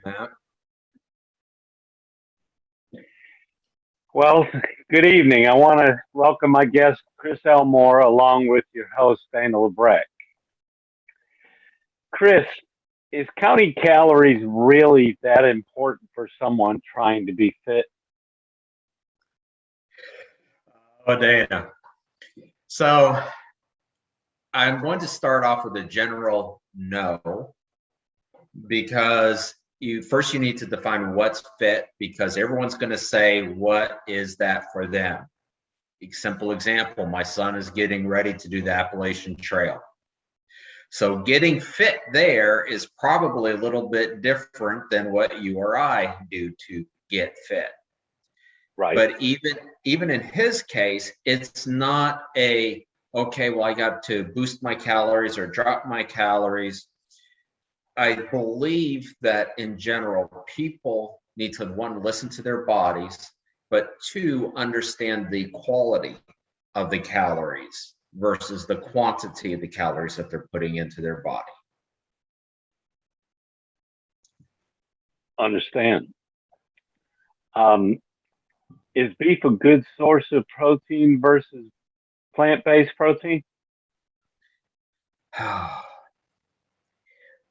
Matt. Well, good evening. I want to welcome my guest, Chris Elmore, along with your host, Dana Labreck. Chris, is counting calories really that important for someone trying to be fit? Oh, Dana. So I'm going to start off with a general no, because you need to define what's fit, because everyone's going to say what is that for them. Simple example, my son is getting ready to do the Appalachian Trail. So getting fit there is probably a little bit different than what you or I do to get fit. Right. But even in his case, it's not a okay, well, I got to boost my calories or drop my calories. I believe that in general, people need to, one, listen to their bodies, but two, understand the quality of the calories versus the quantity of the calories that they're putting into their body. Understand. Um, is beef a good source of protein versus plant-based protein?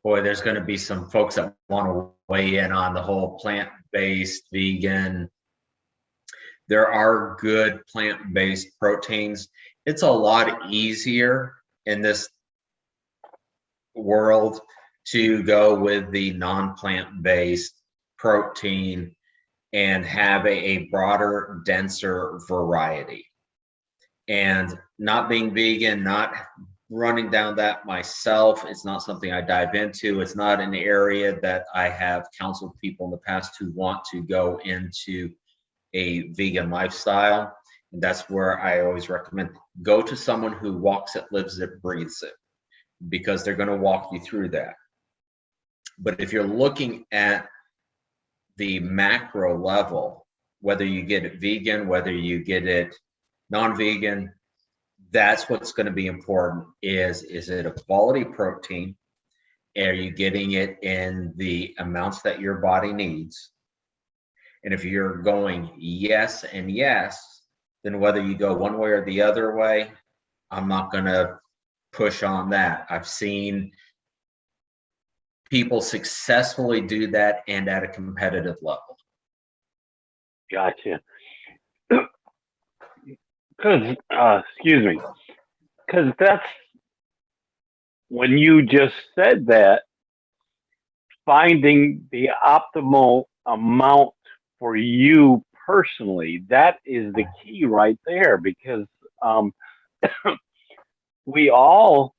Boy, there's going to be some folks that want to weigh in on the whole plant-based, vegan. There are good plant-based proteins. It's a lot easier in this world to go with the non-plant-based protein and have a broader, denser variety. And not being vegan, not running down that myself, it's not something I dive into. It's not an area that I have counseled people in the past who want to go into a vegan lifestyle. And that's where I always recommend go to someone who walks it, lives it, breathes it, because they're going to walk you through that. But if you're looking at the macro level, whether you get it vegan, whether you get it non-vegan, that's what's going to be important. Is it a quality protein? Are you getting it in the amounts that your body needs? And if you're going yes and yes, then whether you go one way or the other way, I'm not going to push on that. I've seen people successfully do that and at a competitive level. Gotcha. Because, excuse me, because that's when you just said that, finding the optimal amount for you personally, that is the key right there because um, we all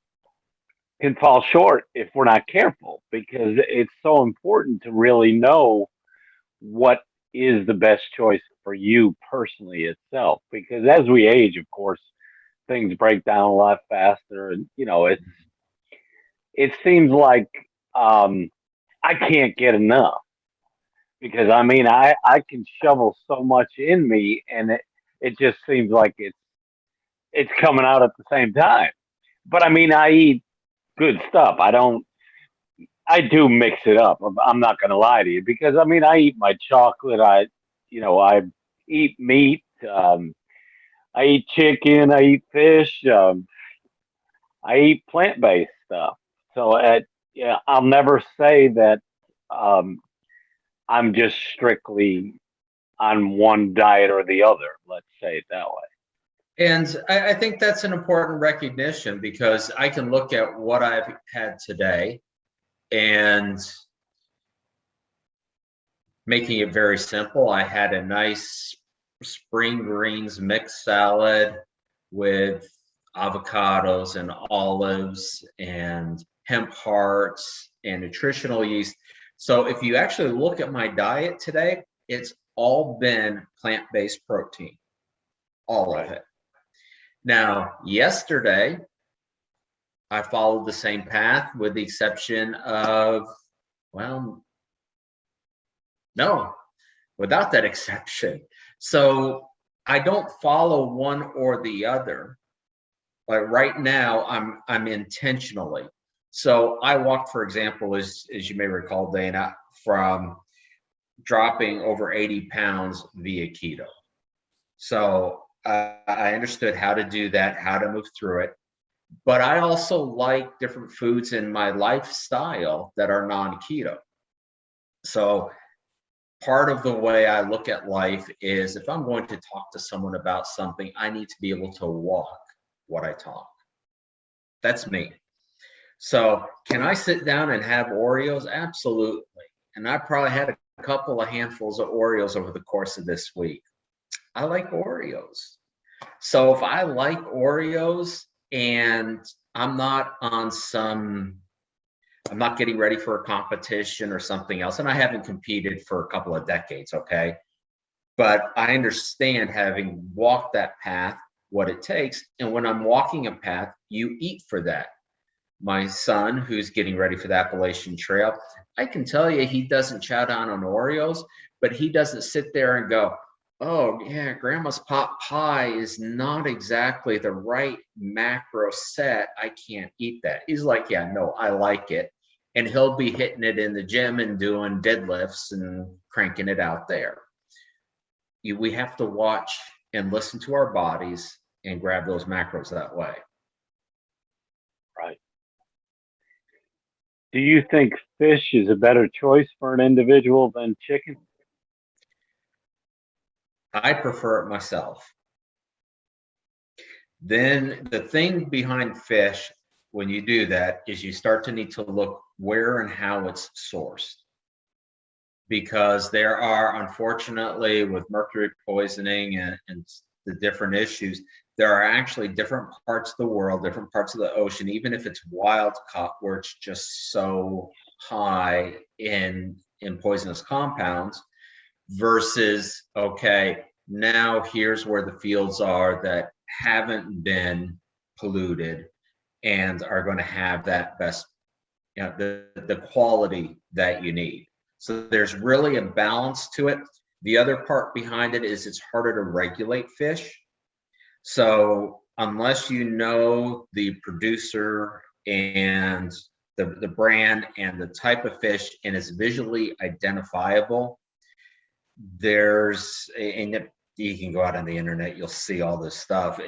can fall short if we're not careful because it's so important to really know what is the best choice for you personally itself because as we age of course things break down a lot faster and it seems like um I can't get enough because I mean I can shovel so much in me and it just seems like it's coming out at the same time. But I mean I eat good stuff. I do mix it up. I'm not going to lie to you because I mean I eat my chocolate. I eat meat. I eat chicken. I eat fish. I eat plant based stuff. So yeah, I'll never say that um, I'm just strictly on one diet or the other. Let's say it that way. And I think that's an important recognition because I can look at what I've had today and making it very simple. I had a nice spring greens mixed salad with avocados and olives and hemp hearts and nutritional yeast. So if you actually look at my diet today, it's all been plant-based protein, all of Right. it. Now, yesterday, I followed the same path with the exception of, well, no, without that exception. So I don't follow one or the other. But right now, I'm intentionally. So I walked, for example, as you may recall, Dana, from dropping over 80 pounds via keto. So I understood how to do that, how to move through it. But I also like different foods in my lifestyle that are non-keto. So part of the way I look at life is if I'm going to talk to someone about something, I need to be able to walk what I talk. That's me. So can I sit down and have Oreos? Absolutely. And I probably had a couple of handfuls of Oreos over the course of this week. I like Oreos. So if I like Oreos and I'm not on some, I'm not getting ready for a competition or something else, and I haven't competed for a couple of decades, okay? But I understand, having walked that path, what it takes. And when I'm walking a path, you eat for that. My son, who's getting ready for the Appalachian Trail, I can tell you he doesn't chow down on Oreos, but he doesn't sit there and go, oh, yeah, grandma's pot pie is not exactly the right macro set. I can't eat that. He's like, yeah, no, I like it. And he'll be hitting it in the gym and doing deadlifts and cranking it out there. We have to watch and listen to our bodies and grab those macros that way. Right. Do you think fish is a better choice for an individual than chicken? I prefer it myself. Then the thing behind fish, when you do that, is you start to need to look where and how it's sourced. Because there are, unfortunately, with mercury poisoning and the different issues, there are actually different parts of the world, different parts of the ocean, even if it's wild caught, where it's just so high in poisonous compounds, versus, okay, now here's where the fields are that haven't been polluted and are going to have that best, the quality that you need. So there's really a balance to it. The other part behind it is it's harder to regulate fish. So unless you know the producer and the brand and the type of fish and it's visually identifiable, and you can go out on the internet, you'll see all this stuff.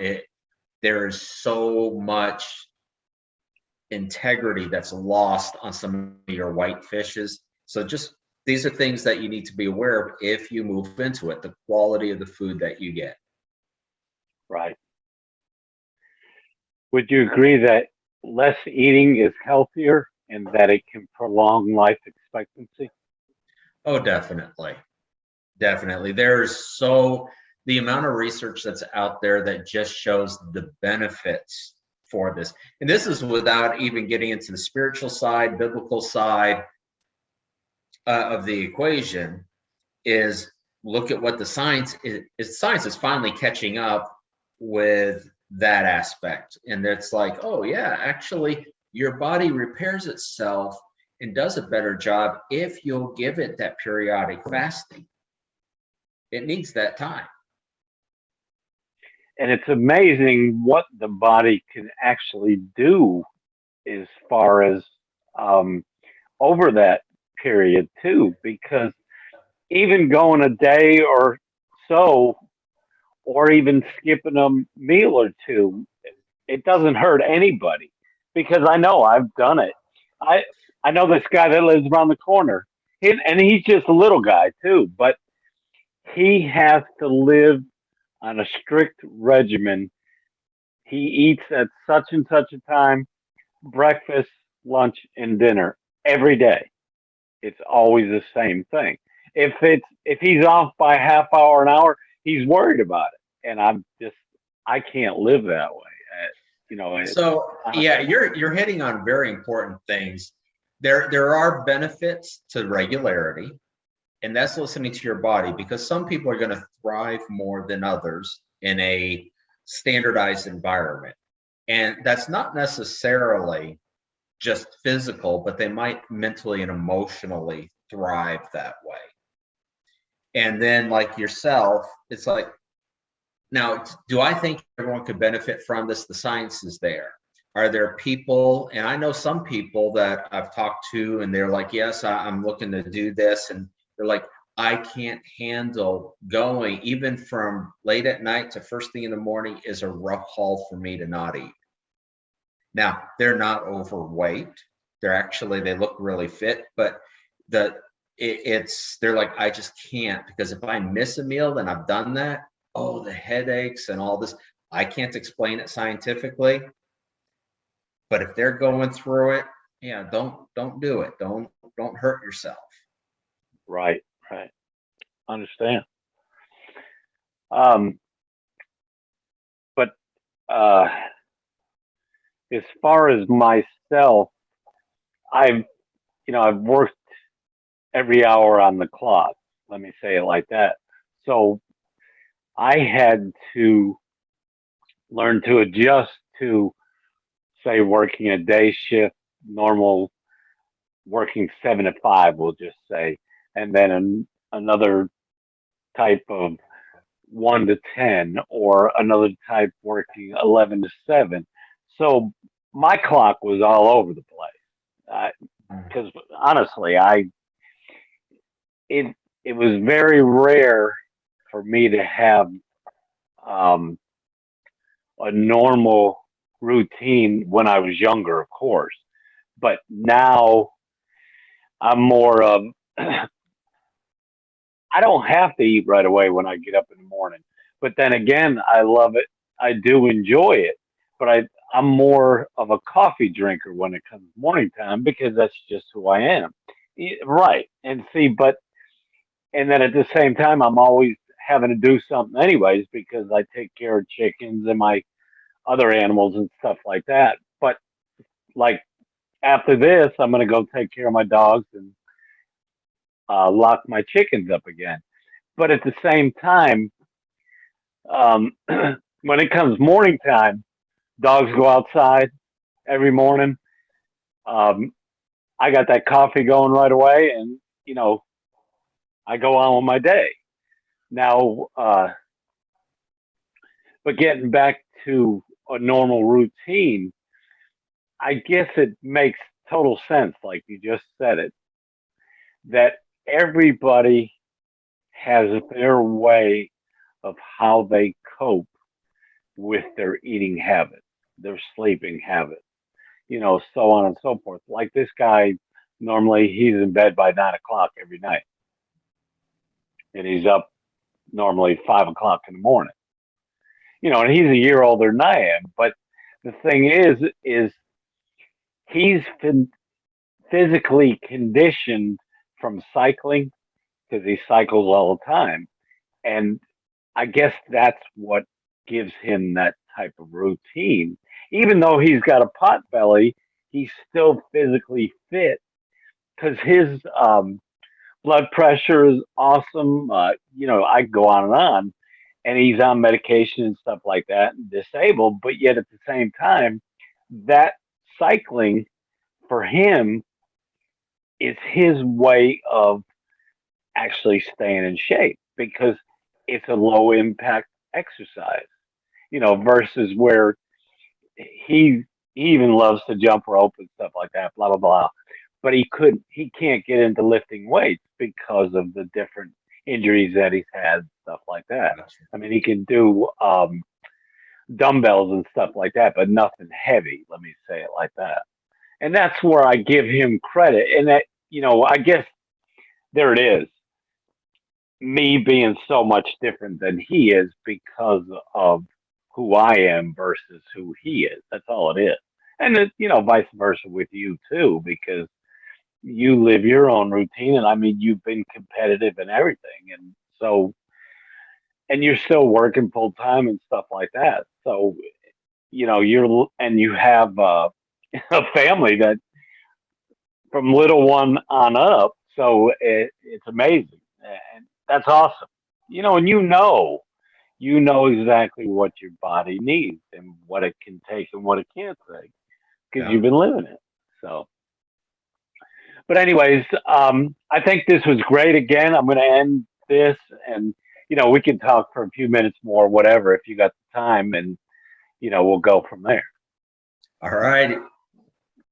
There's so much integrity that's lost on some of your white fishes. So just these are things that you need to be aware of if you move into it, the quality of the food that you get. Right. Would you agree that less eating is healthier and that it can prolong life expectancy? Oh, definitely. Definitely. The amount of research that's out there that just shows the benefits for this. And this is without even getting into the spiritual side, biblical side of the equation. Is look at what the science is. Science is finally catching up with that aspect. And it's like, oh, yeah, actually, your body repairs itself and does a better job if you'll give it that periodic fasting. It needs that time. And it's amazing what the body can actually do as far as um, over that period, too, because even going a day or so, or even skipping a meal or two, it doesn't hurt anybody because I know I've done it. I I know this guy that lives around the corner, and he's just a little guy too, but he has to live on a strict regimen. He eats at such and such a time, breakfast, lunch, and dinner every day. It's always the same thing. If he's off by a half hour, an hour, he's worried about it, and I can't live that way. So Uh, yeah, you're hitting on very important things. There are benefits to regularity, and that's listening to your body, because some people are going to thrive more than others in a standardized environment. And that's not necessarily just physical, but they might mentally and emotionally thrive that way. And then, like yourself, it's like, now, do I think everyone could benefit from this? The science is there. Are there people, and I know some people that I've talked to, and they're like, yes, I'm looking to do this. And they're like, I can't handle going, even from late at night to first thing in the morning is a rough haul for me to not eat. Now, they're not overweight. They look really fit, but they're like, I just can't, because if I miss a meal, then I've done that. Oh, the headaches and all this. I can't explain it scientifically, but if they're going through it, yeah, don't do it. Don't hurt yourself. Right, right. Understand. Um, but uh, as far as myself, I've I've worked every hour on the clock. Let me say it like that. So I had to learn to adjust to, say, working a day shift, normal working 7 to 5, we'll just say, and then another type of 1 to 10, or another type working 11 to 7. So my clock was all over the place. Because honestly, it it was very rare for me to have um, a normal routine when I was younger, of course. But now I'm more of I don't have to eat right away when I get up in the morning. But then again, I love it. I do enjoy it. But I'm more of a coffee drinker when it comes morning time, because that's just who I am. Right. And see, and then at the same time, I'm always having to do something anyways, because I take care of chickens and my other animals and stuff like that. But like after this, I'm going to go take care of my dogs and lock my chickens up again. But at the same time, when it comes morning time, dogs go outside every morning. Um, I got that coffee going right away, and you know I go on with my day. Now, but getting back to a normal routine, I guess it makes total sense, like you just said it, that everybody has their way of how they cope with their eating habits, their sleeping habits, so on and so forth. Like this guy, normally he's in bed by 9 o'clock every night, and he's up normally 5 o'clock in the morning. And he's a year older than I am. But the thing is he's been physically conditioned from cycling, because he cycles all the time, and I guess that's what gives him that type of routine. Even though he's got a pot belly, he's still physically fit, because his blood pressure is awesome. I go on and on, and he's on medication and stuff like that, and disabled. But yet at the same time, that cycling for him is his way of actually staying in shape, because it's a low impact exercise, versus where he even loves to jump rope and stuff like that, blah blah blah. But he can't get into lifting weights because of the different injuries that he's had, stuff like that. I mean, he can do dumbbells and stuff like that, but nothing heavy. Let me say it like that. And that's where I give him credit. And that, I guess there it is. Me being so much different than he is because of who I am versus who he is. That's all it is. And vice versa with you too, because you live your own routine, and I mean, you've been competitive and everything, and so, and you're still working full time and stuff like that. So, you have a family that from little one on up. So it's amazing, and that's awesome. And you know exactly what your body needs and what it can take and what it can't take, because Yeah. you've been living it. So, but anyways, I think this was great. Again, I'm going to end this, and we can talk for a few minutes more, whatever, if you got the time, and we'll go from there. All right.